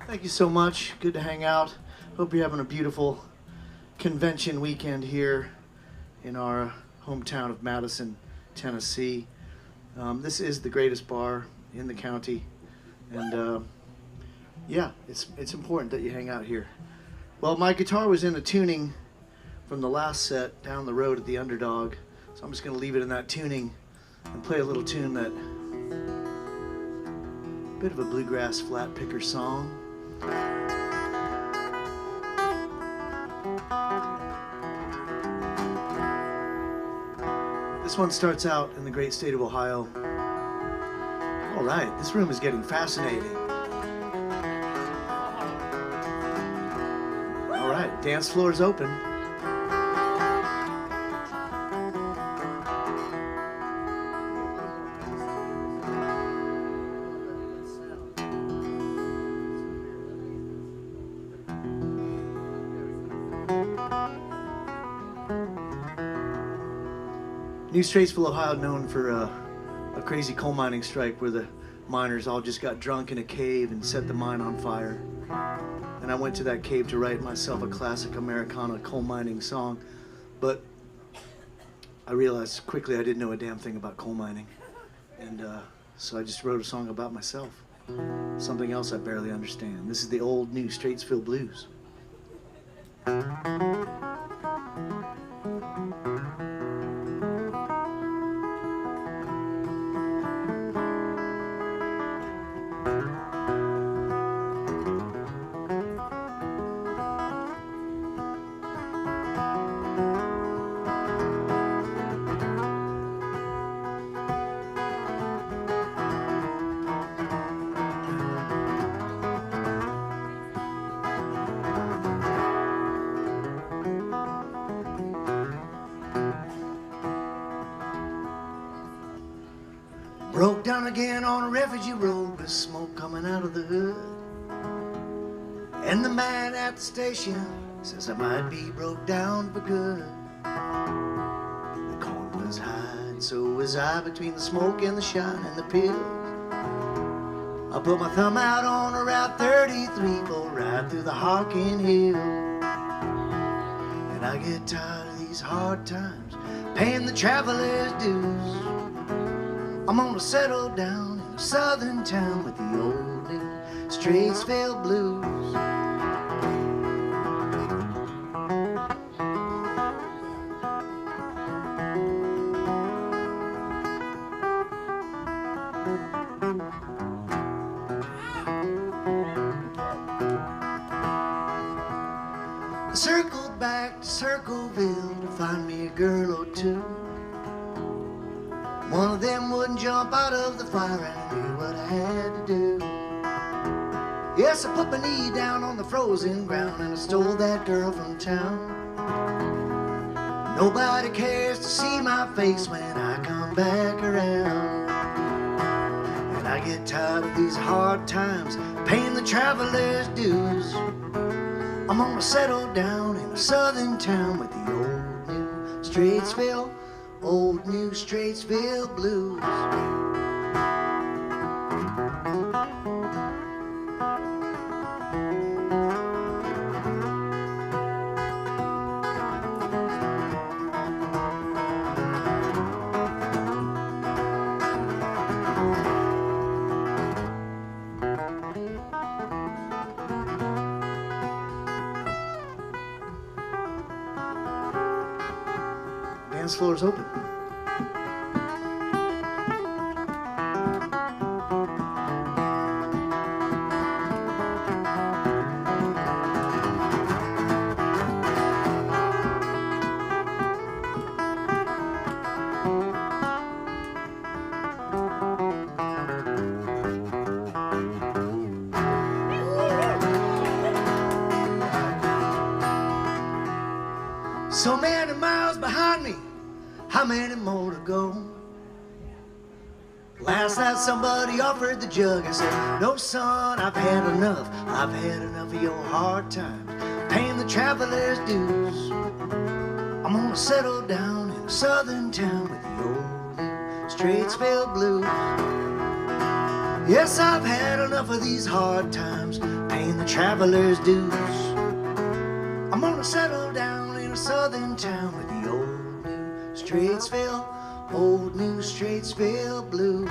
Thank you so much. Good to hang out. Hope you're having a beautiful convention weekend here in our hometown of Madison, Tennessee. This is the greatest bar in the county, and yeah, it's important that you hang out here. Well, my guitar was in a tuning from the last set down the road at the Underdog, so I'm just going to leave it in that tuning and play a little tune that, bit of a bluegrass flat picker song. This one starts out in the great state of Ohio. All right, this room is getting fascinating. All right, dance floor is open. New Straitsville, Ohio, known for a crazy coal mining strike where the miners all just got drunk in a cave and set the mine on fire. And I went to that cave to write myself a classic Americana coal mining song, but I realized quickly I didn't know a damn thing about coal mining. And so I just wrote a song about myself, something else I barely understand. This is the old New Straitsville Blues. Broke down again on a refugee road with smoke coming out of the hood. And the man at the station says I might be broke down for good. The corn was high and so was I, between the smoke and the shine and the pills. I put my thumb out on a Route 33 for right through the Harkin Hill. And I get tired of these hard times, paying the traveler's dues. I'm gonna settle down in a southern town with the old New Straitsville Blues. I circled back to Circleville to find me a girl or two. One of them wouldn't jump out of the fire, and I knew what I had to do. Yes, I put my knee down on the frozen ground and I stole that girl from town. Nobody cares to see my face when I come back around. And I get tired of these hard times, paying the traveler's dues. I'm gonna settle down in a southern town with the old New Straitsville, old New Straitsville Blues. Dance floor is open. So many miles behind me, how many more to go? Last night somebody offered the jug. I said, no son, I've had enough. I've had enough of your hard times, paying the traveler's dues. I'm gonna settle down in a southern town with the old New Straitsville Blues. Yes, I've had enough of these hard times, paying the traveler's dues. I'm gonna settle down in a southern town with the old New Straitsville blues.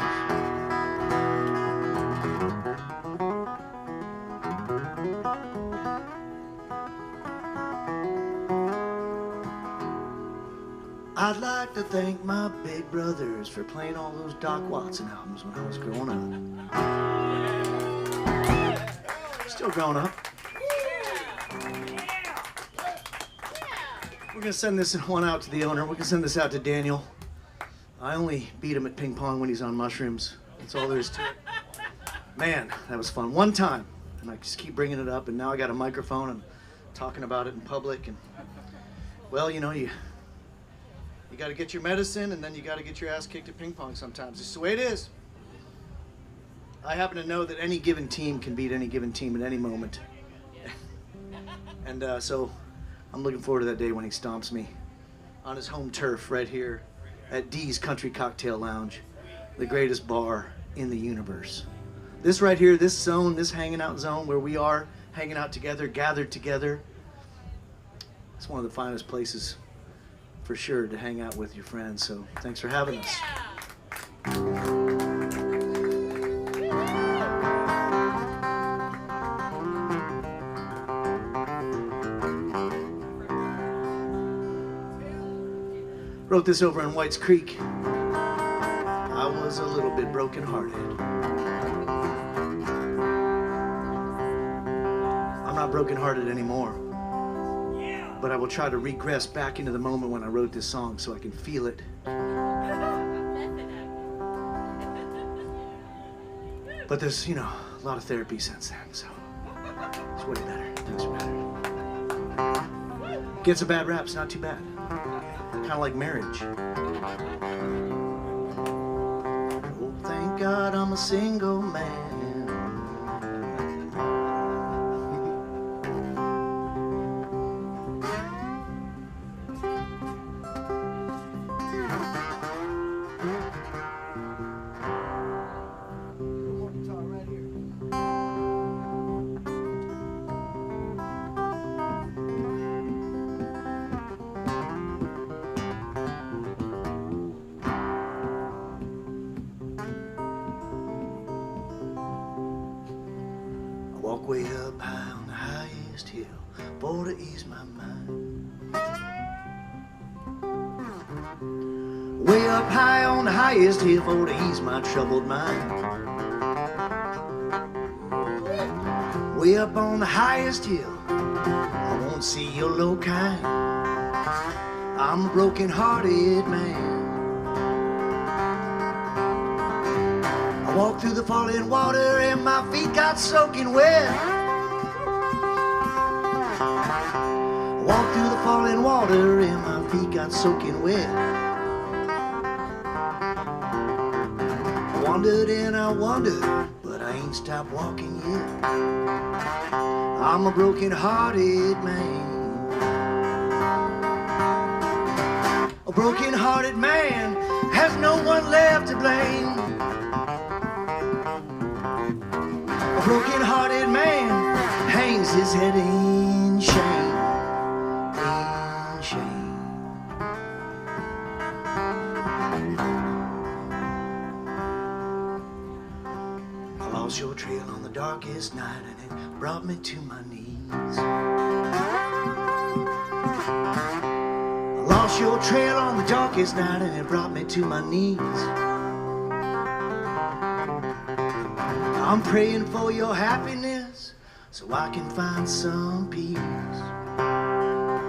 I'd like to thank my big brothers for playing all those Doc Watson albums when I was growing up. Still growing up. We're gonna send this one out to the owner. We're gonna send this out to Daniel. I only beat him at ping pong when he's on mushrooms. That's all there is to it. Man, that was fun. One time, and I just keep bringing it up, and now I got a microphone and talking about it in public. And well, you know, you got to get your medicine, and then you got to get your ass kicked at ping pong sometimes. It's the way it is. I happen to know that any given team can beat any given team at any moment. And so I'm looking forward to that day when he stomps me on his home turf right here at D's Country Cocktail Lounge, the greatest bar in the universe. This right here, this zone, this hanging out zone where we are hanging out together, gathered together, it's one of the finest places for sure to hang out with your friends. So thanks for having us. Wrote this over in White's Creek. I was a little bit brokenhearted. I'm not brokenhearted anymore, but I will try to regress back into the moment when I wrote this song so I can feel it. But there's, you know, a lot of therapy since then, so it's way better. It's better. Gets a bad rap, it's not too bad. Kind of like marriage. Oh, thank God I'm a single man. Walk way up high on the highest hill for to ease my mind. Way up high on the highest hill for to ease my troubled mind. Way up on the highest hill, I won't see your low kind. I'm a broken-hearted man. Walked through the falling water and my feet got soaking wet. Walked through the falling water and my feet got soaking wet. I wandered and I wandered, but I ain't stopped walking yet. I'm a broken-hearted man. A broken-hearted man has no one left to blame. A broken-hearted man hangs his head in shame, in shame. I lost your trail on the darkest night and it brought me to my knees. I lost your trail on the darkest night and it brought me to my knees. I'm praying for your happiness so I can find some peace,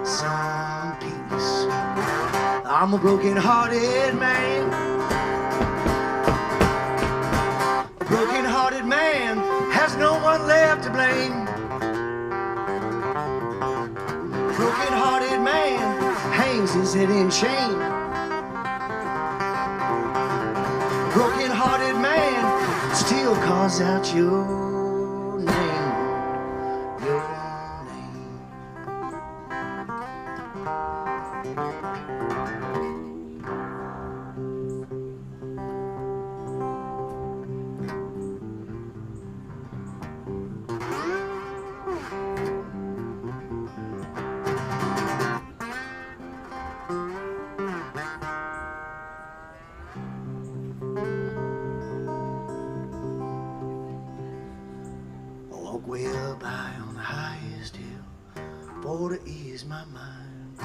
some peace. I'm a broken-hearted man. A broken-hearted man has no one left to blame. A broken-hearted man hangs his head in shame. A broken-hearted man still calls out your name, your name. way up high on the highest hill for to ease my mind.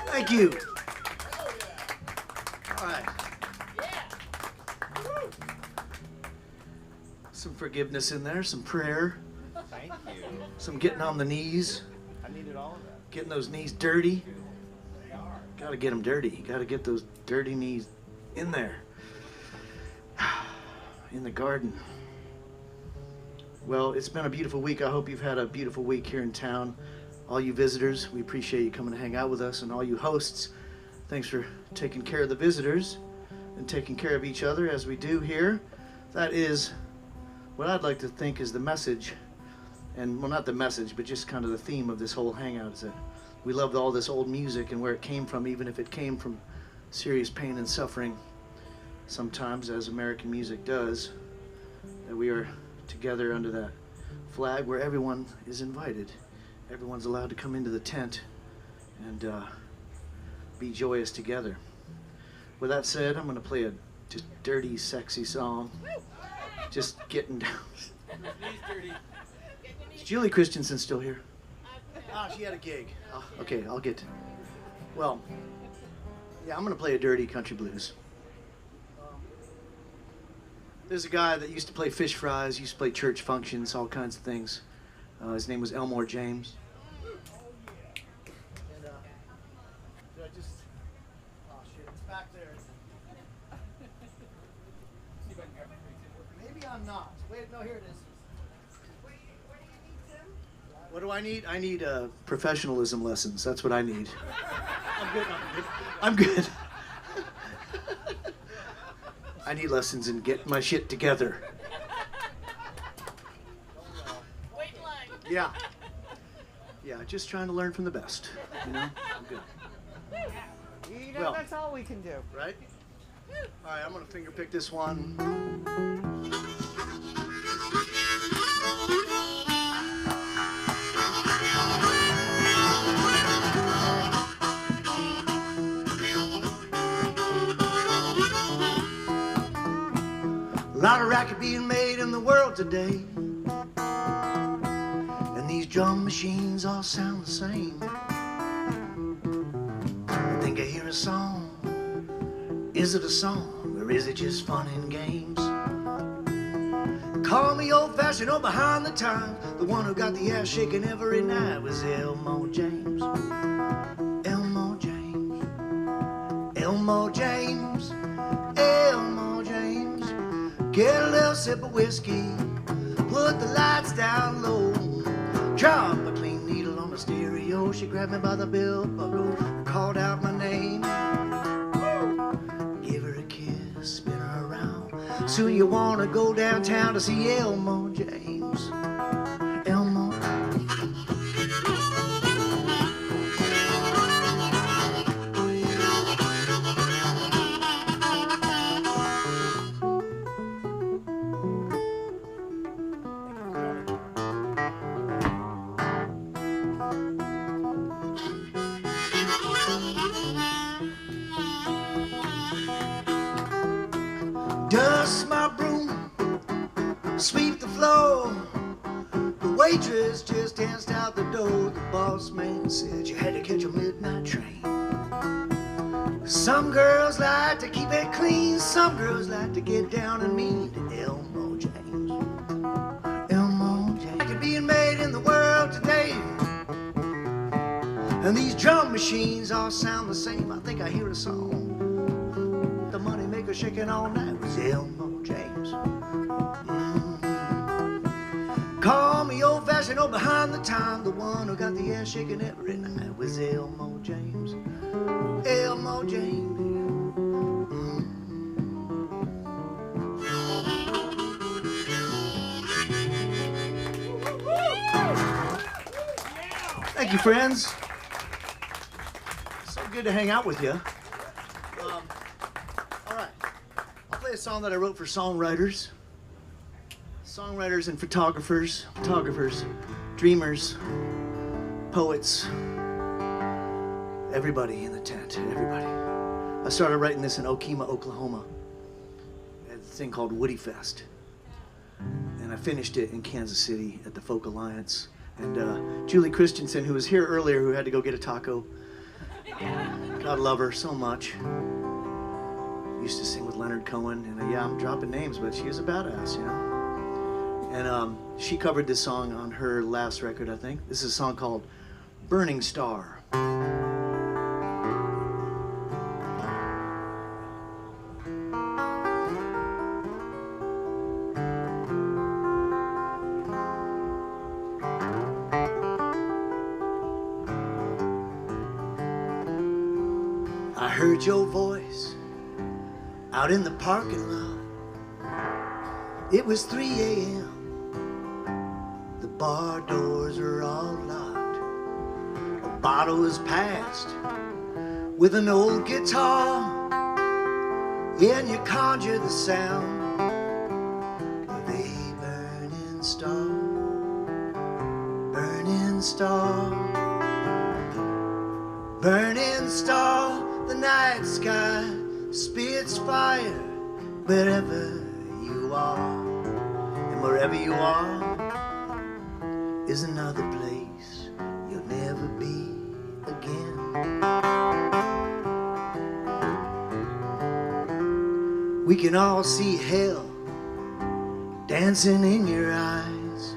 Thank you. All right. Some forgiveness in there, some prayer. Thank you. Some getting on the knees. I needed all of that. Getting those knees dirty. Gotta get them dirty. Gotta get those dirty knees in there. In the garden. Well, it's been a beautiful week. I hope you've had a beautiful week here in town. All you visitors, we appreciate you coming to hang out with us. And all you hosts, thanks for taking care of the visitors and taking care of each other as we do here. That is what I'd like to think is the message. And, well, not the message, but just kind of the theme of this whole hangout is that we love all this old music and where it came from, even if it came from serious pain and suffering, sometimes, as American music does, that we are together under that flag where everyone is invited. Everyone's allowed to come into the tent and be joyous together. With that said, I'm going to play a just dirty, sexy song. Just getting down. Is Julie Christensen still here? She had a gig. Oh, okay, I'll get. Well, yeah, I'm gonna play a dirty country blues. There's a guy that used to play fish fries, used to play church functions, all kinds of things. His name was Elmore James. And did I just? Oh shit, it's back there. Maybe I'm not. Wait, no, here it is. What do I need? I need professionalism lessons. That's what I need. I'm good. I need lessons in getting my shit together. Wait in line. Yeah. Yeah, just trying to learn from the best. You know? I'm good. You know, Well, that's all we can do. Right? All right, I'm going to finger pick this one. A lot of racket being made in the world today, and these drum machines all sound the same. I think I hear a song. Is it a song, or is it just fun and games? Call me old-fashioned or behind the times. The one who got the ass shaking every night was Elmo James. Elmo James. Elmo James. Elmo James. Get a little sip of whiskey, put the lights down low, drop a clean needle on the stereo. She grabbed me by the belt buckle, called out my name, give her a kiss, spin her around. So you wanna go downtown to see Elmo James? Elmo. Dust my broom, sweep the floor. The waitress just danced out the door. The boss man said you had to catch a midnight train. Some girls like to keep it clean, some girls like to get down and mean to Elmo James. Elmo James. Like it being made in the world today, and these drum machines all sound the same. I think I hear a song. The money maker shaking all night was Elmo James. Call me old-fashioned or behind the time. The one who got the ass shaking every night was Elmo James. Elmo James. Thank you, friends. So good to hang out with you. All right, I'll play a song that I wrote for songwriters and photographers, dreamers, poets, everybody in the tent, everybody. I started writing this in Okima, Oklahoma, at a thing called Woody Fest. And I finished it in Kansas City at the Folk Alliance. And Julie Christensen, who was here earlier, who had to go get a taco. God love her so much. Used to sing with Leonard Cohen, and yeah, I'm dropping names, but she was a badass, you know. And she covered this song on her last record, I think. This is a song called Burning Star. I heard your voice out in the parking lot. It was 3 a.m. The bar doors are all locked. A bottle was passed with an old guitar. And you conjure the sound of a burning star. Burning star. Burning star. The night sky spits fire wherever you are. And wherever you are is another place you'll never be again. We can all see hell dancing in your eyes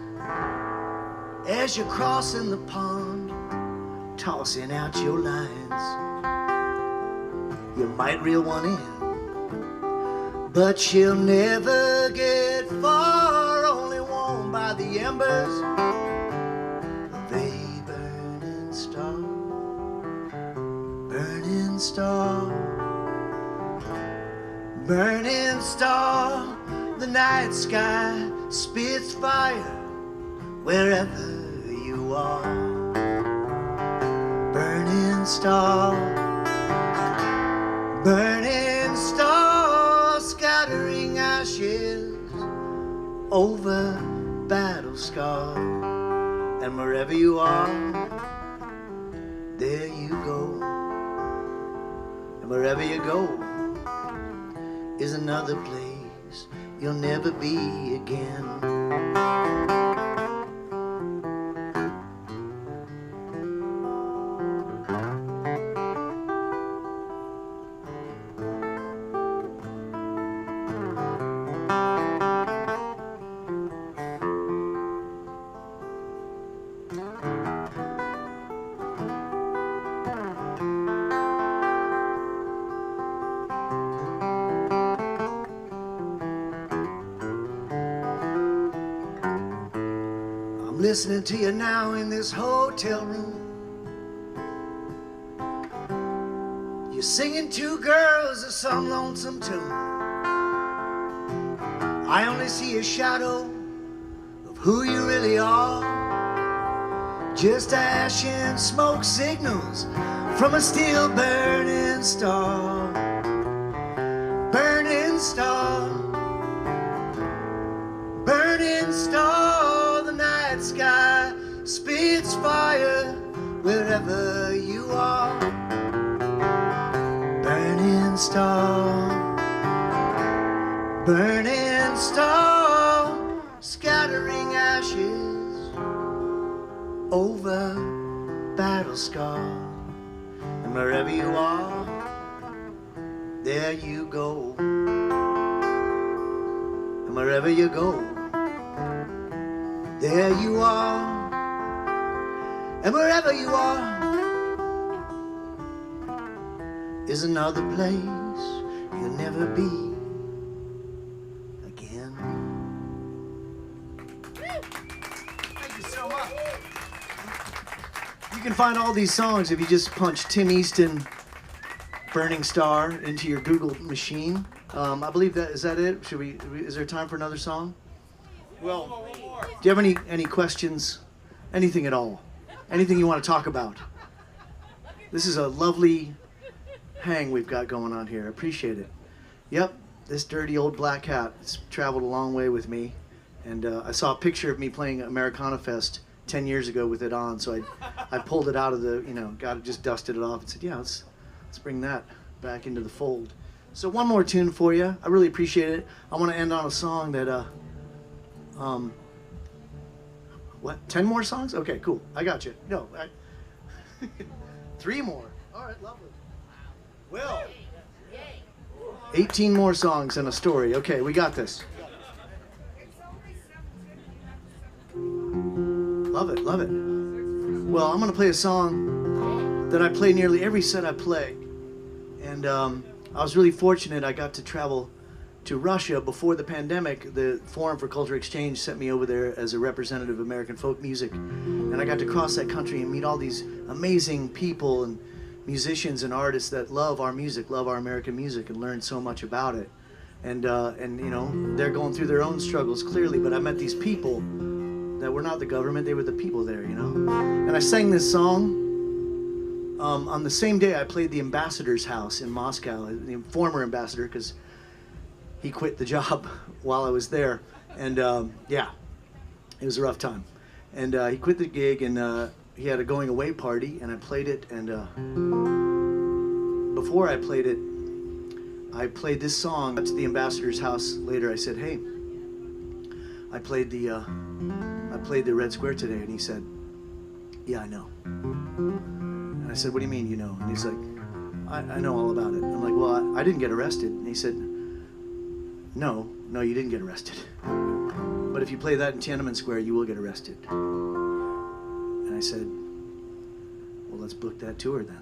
as you're crossing the pond, tossing out your lines. You might reel one in, but she'll never get far, only warmed by the embers of a burning star. Burning star. Burning star. The night sky spits fire wherever you are. Burning star. Burning star, scattering ashes over battle scar. And wherever you are, there you go. And wherever you go is another place you'll never be again. I'm listening to you now in this hotel room. You're singing two girls of some lonesome tune. I only see a shadow of who you really are. Just ash and smoke signals from a still burning star. Burning star. Burning star. The night sky spits fire wherever you are. Burning star. Burning star. Scattering ashes over battle scar. And wherever you are, there you go. And wherever you go, there you are. And wherever you are is another place you'll never be again. Thank you so much. You can find all these songs if you just punch Tim Easton Burning Star into your Google machine. I believe that is that it. Is there time for another song? Well, do you have any questions? Anything at all? Anything you want to talk about? This is a lovely hang we've got going on here. I appreciate it. Yep, this dirty old black cat has traveled a long way with me, and I saw a picture of me playing Americarnival 10 years ago with it on, so I pulled it out of the, just dusted it off and said, yeah, let's bring that back into the fold. So one more tune for you. I really appreciate it. I want to end on a song that, what, 10 more songs? Okay, cool. I got you. No, 3 more. All right, lovely. Well, 18 more songs and a story. Okay, we got this. Love it, love it. Well, I'm going to play a song that I play nearly every set I play. And I was really fortunate. I got to travel to Russia before the pandemic. The Forum for Cultural Exchange sent me over there as a representative of American folk music. And I got to cross that country and meet all these amazing people and musicians and artists that love our music, love our American music, and learn so much about it. And you know, they're going through their own struggles clearly, but I met these people that were not the government, they were the people there, you know. And I sang this song on the same day I played the ambassador's house in Moscow, the former ambassador, because he quit the job while I was there. And yeah, it was a rough time. And he quit the gig, and he had a going away party, and I played it. And before I played it, I played this song to the ambassador's house later. I said, hey, I played the Red Square today. And he said, yeah, I know. And I said, what do you mean you know? And he's like, I know all about it. I'm like, well, I didn't get arrested. And he said, no, you didn't get arrested. But if you play that in Tiananmen Square, you will get arrested. And I said, well, let's book that tour then.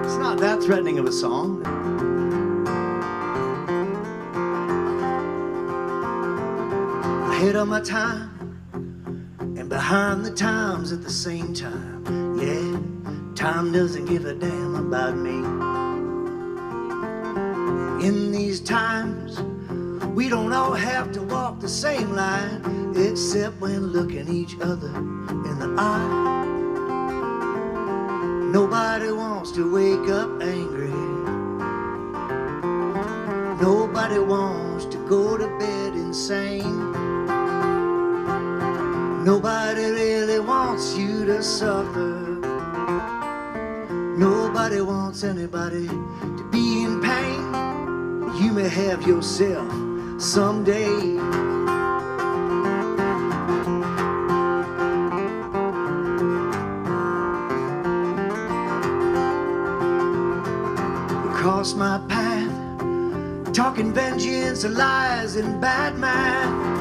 It's not that threatening of a song. Ahead of my time and behind the times at the same time. Yeah, time doesn't give a damn about me. In these times, we don't all have to walk the same line, except when looking each other in the eye. Nobody wants to wake up angry. Nobody wants to go to bed insane. Nobody really wants you to suffer. Nobody wants anybody to be in pain. You may have yourself someday. Cross my path, talking vengeance and lies and bad math.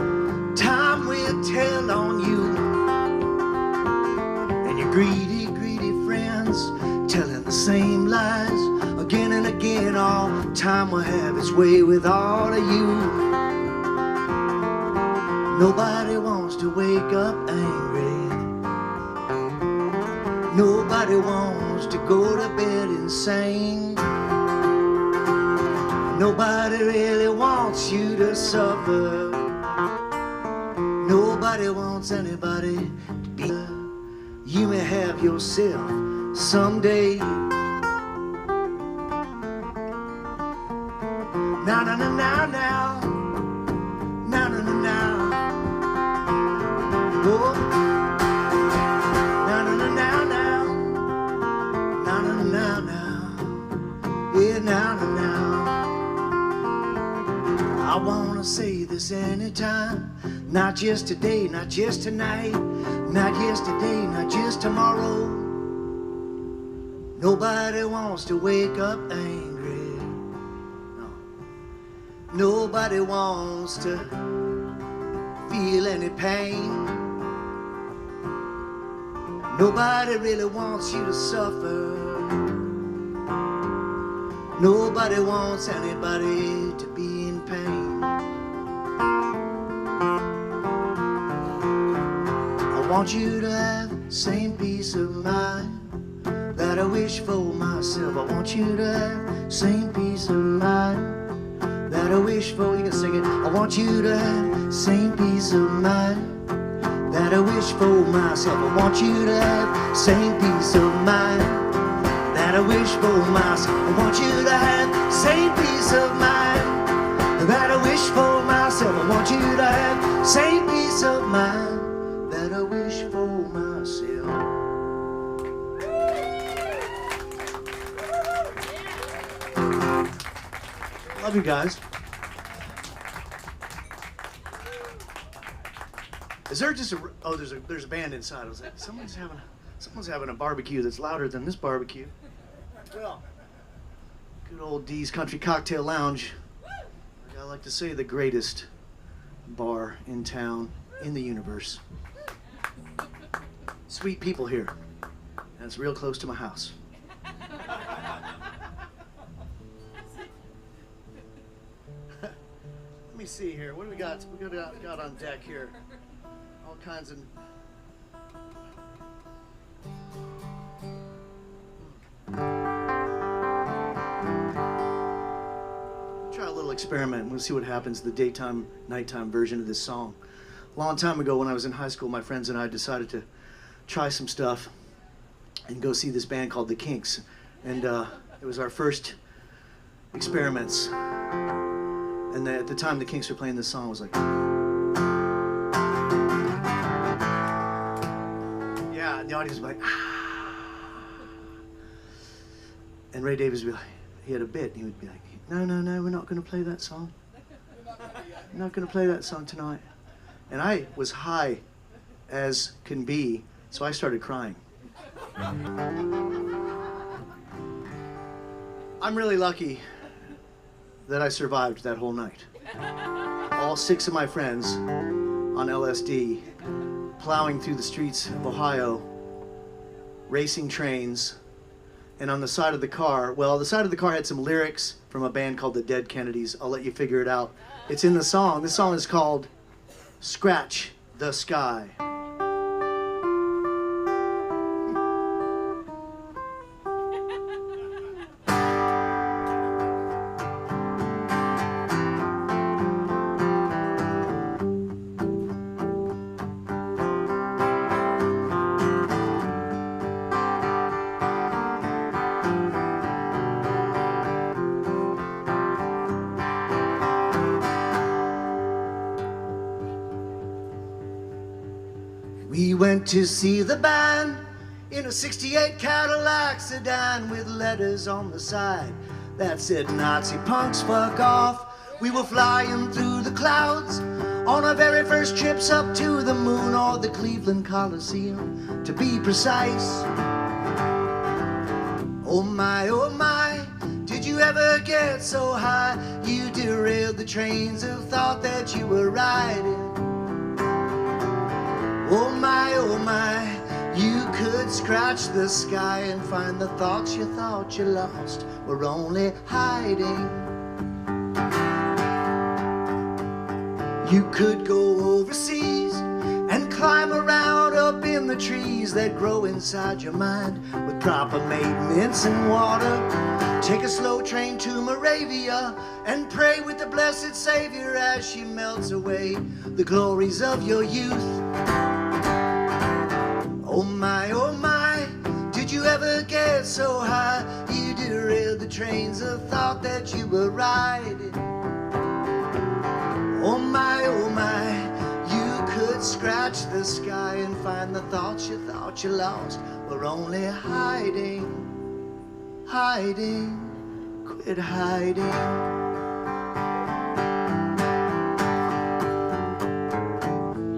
Time will tell on you and your greedy, greedy friends telling the same lies again and again. All time will have its way with all of you. Nobody wants to wake up angry. Nobody wants to go to bed insane. Nobody really wants you to suffer. Nobody wants anybody to be. You may have yourself someday. Now, now, now, now, now, now, now, now, now. Oh. Now, now, now, now, now, now, now, now, now. Yeah, now, now, now. I wanna say this anytime, not just today, not just tonight, not yesterday, not just tomorrow. Nobody wants to wake up angry. No. Nobody wants to feel any pain. Nobody really wants you to suffer. Nobody wants anybody to be in pain. I want you to have the same peace of mind that I wish for myself. I want you to have the same peace of mind that I wish for. You can sing it. I want you to have the same peace of mind that I wish for myself. I want you to have the same peace of mind that I wish for myself. I want you to have the same peace of mind that I wish for myself. I want you to have the same peace of mind that I wish for myself. Love you guys. Is there just a? Oh, there's a band inside. I was like, someone's having a barbecue that's louder than this barbecue. Well, good old D's Country Cocktail Lounge. I like to say the greatest bar in town, in the universe. Sweet people here, and it's real close to my house. Let me see here. What do we got? We got on deck here. All kinds of. Try a little experiment. We'll see what happens. The daytime, nighttime version of this song. A long time ago, when I was in high school, my friends and I decided to try some stuff and go see this band called the Kinks, and it was our first experiments. And at the time the Kinks were playing this song, I was like, yeah, and the audience was like, ah. And Ray Davies would be like, he had a bit, and he would be like, no, we're not going to play that song. We're not going to play that song tonight. And I was high as can be, so I started crying. I'm really lucky that I survived that whole night. All 6 of my friends on LSD, plowing through the streets of Ohio, racing trains, and on the side of the car, well, the side of the car had some lyrics from a band called the Dead Kennedys. I'll let you figure it out. It's in the song. This song is called Scratch the Sky. We went to see the band in a '68 Cadillac sedan with letters on the side that said Nazi punks fuck off. We were flying through the clouds on our very first trips up to the moon or the Cleveland Coliseum, to be precise. Oh my, did you ever get so high you derailed the trains of thought that you were riding? Oh my, you could scratch the sky and find the thoughts you thought you lost were only hiding. You could go overseas and climb around up in the trees that grow inside your mind with proper maintenance and water. Take a slow train to Moravia and pray with the blessed Savior as she melts away the glories of your youth. Oh my, did you ever get so high you derailed the trains of thought that you were riding? Oh my, you could scratch the sky and find the thoughts you thought you lost were only hiding. Quit hiding.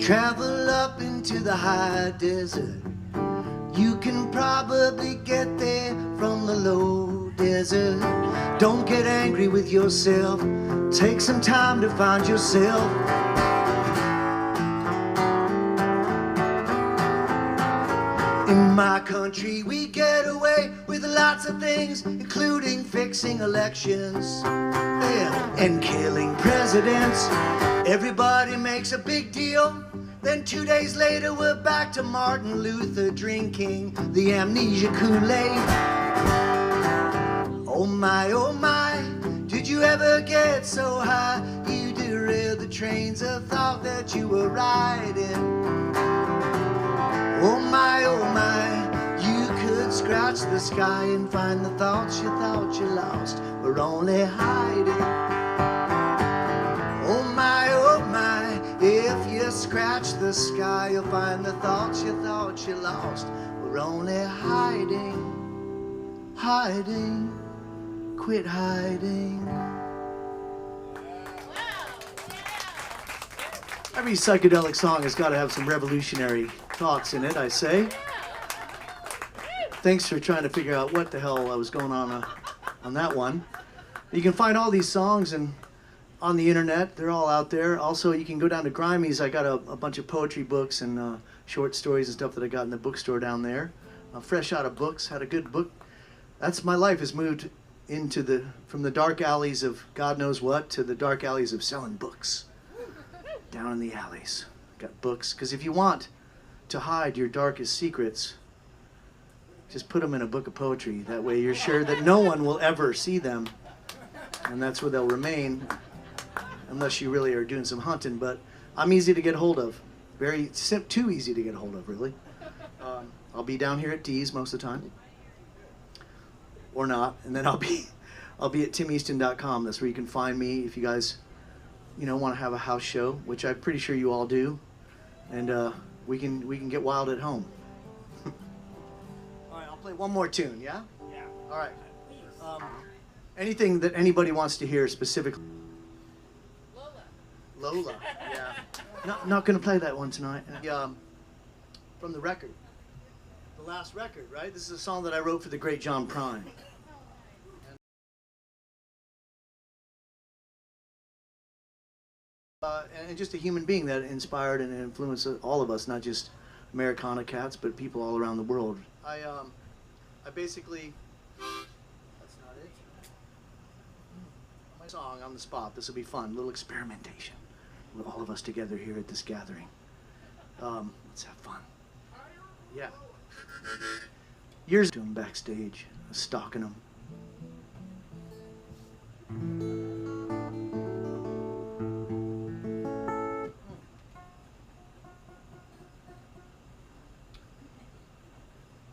Travel up into the high desert. You can probably get there from the low desert. Don't get angry with yourself. Take some time to find yourself. In my country we get away with lots of things, including fixing elections, yeah, and killing presidents. Everybody makes a big deal. Then 2 days later we're back to Martin Luther drinking the amnesia Kool-Aid. Oh my, did you ever get so high you derailed the trains of thought that you were riding? Oh my, you could scratch the sky and find the thoughts you thought you lost were only hiding. Oh my, if you scratch the sky, you'll find the thoughts you thought you lost were only hiding. Quit hiding. Every psychedelic song has got to have some revolutionary thoughts in it, I say. Thanks for trying to figure out what the hell was going on that one. You can find all these songs on the internet. They're all out there. Also, you can go down to Grimey's. I got a bunch of poetry books and short stories and stuff that I got in the bookstore down there. Fresh out of books, had a good book. That's my life, has moved from the dark alleys of God knows what to the dark alleys of selling books. Down in the alleys. Got books. Because if you want to hide your darkest secrets, just put them in a book of poetry. That way you're sure that no one will ever see them. And that's where they'll remain. Unless you really are doing some hunting. But I'm easy to get hold of. Too easy to get hold of, really. I'll be down here at D's most of the time. Or not. And then I'll be at timeaston.com. That's where you can find me if you guys want to have a house show, which I'm pretty sure you all do, and we can get wild at home. All right, I'll play one more tune, yeah? Yeah. All right. Anything that anybody wants to hear specifically? Lola, yeah. Not gonna play that one tonight. From the record, the last record, right? This is a song that I wrote for the great John Prine. And just a human being that inspired and influenced all of us, not just Americana cats, but people all around the world. I basically, that's not it. My song on the spot. This will be fun. A little experimentation with all of us together here at this gathering. Let's have fun. Yeah. Years to him backstage, stalking him.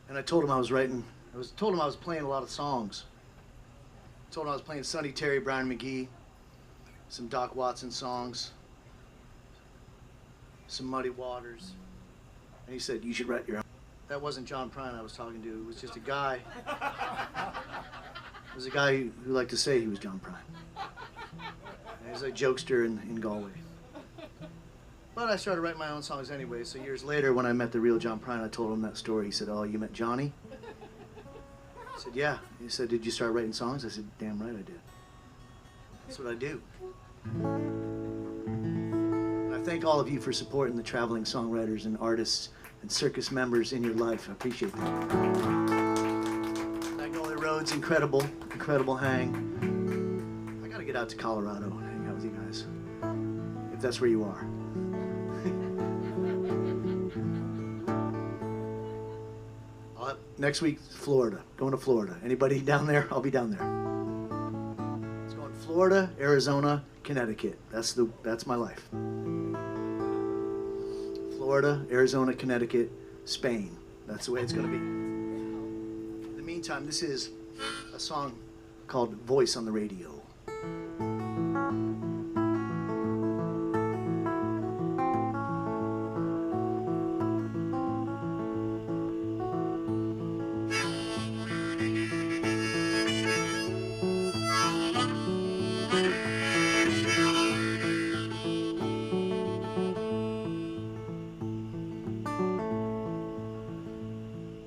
And I told him I was told him I was playing a lot of songs. I told him I was playing Sonny Terry, Brian McGee, some Doc Watson songs, some Muddy Waters. And he said, you should write your own. That wasn't John Prine I was talking to. It was just a guy. It was a guy who liked to say he was John Prine. And he was a jokester in Galway. But I started writing my own songs anyway, so years later when I met the real John Prine, I told him that story. He said, oh, you met Johnny? I said, yeah. He said, did you start writing songs? I said, damn right I did. That's what I do. And I thank all of you for supporting the traveling songwriters and artists and circus members in your life. I appreciate that. Magnolia Road's incredible, incredible hang. I gotta get out to Colorado and hang out with you guys, if that's where you are. Next week, Florida. Going to Florida. Anybody down there? I'll be down there. It's going Florida, Arizona, Connecticut. That's my life. Florida, Arizona, Connecticut, Spain. That's the way it's going to be. In the meantime, this is a song called Voice on the Radio.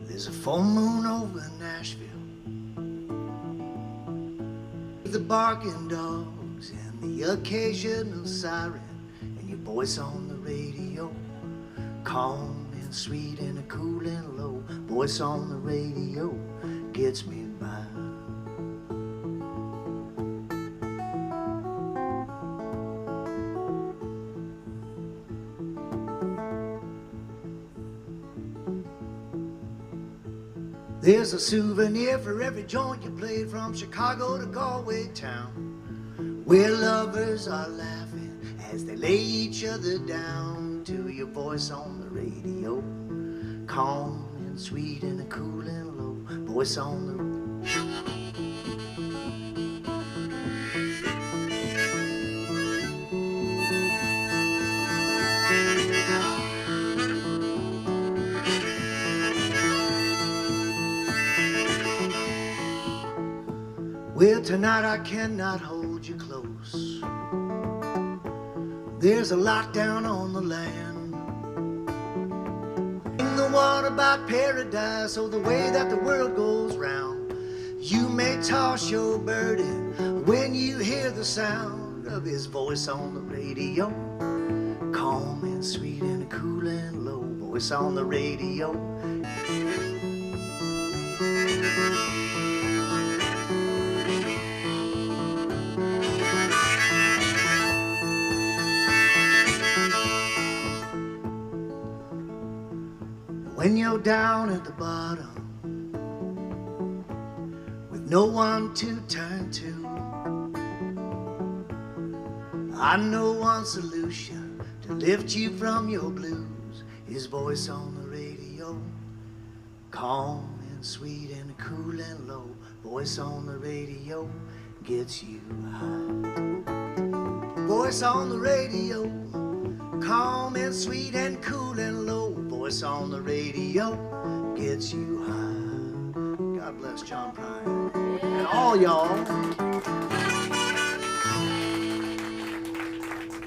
There's a full moon over Nashville, the barking dogs and the occasional siren, and your voice on the radio, calm and sweet and a cool and low. Voice on the radio gets me by. There's a souvenir for every joint you played, from Chicago to Galway town, where lovers are laughing as they lay each other down to your voice on the radio, calm and sweet and a cool and low. Voice on the radio. Well, tonight I cannot hold you close. There's a lot down on the land. In the one about paradise, or the way that the world goes round. You may toss your burden when you hear the sound of his voice on the radio. Calm and sweet and cool and low, voice on the radio. When you're down at the bottom, with no one to turn to, I know one solution to lift you from your blues. His voice on the radio, calm and sweet and cool and low. Voice on the radio gets you high. Voice on the radio, calm and sweet and cool and low. Voice on the radio gets you high. God bless John Prine and all y'all.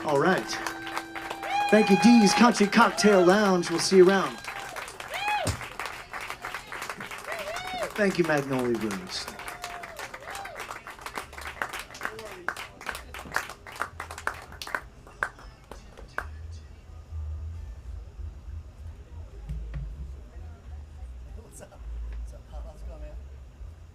All right. Thank you, Dee's Country Cocktail Lounge. We'll see you around. Thank you, Magnolia Rooms.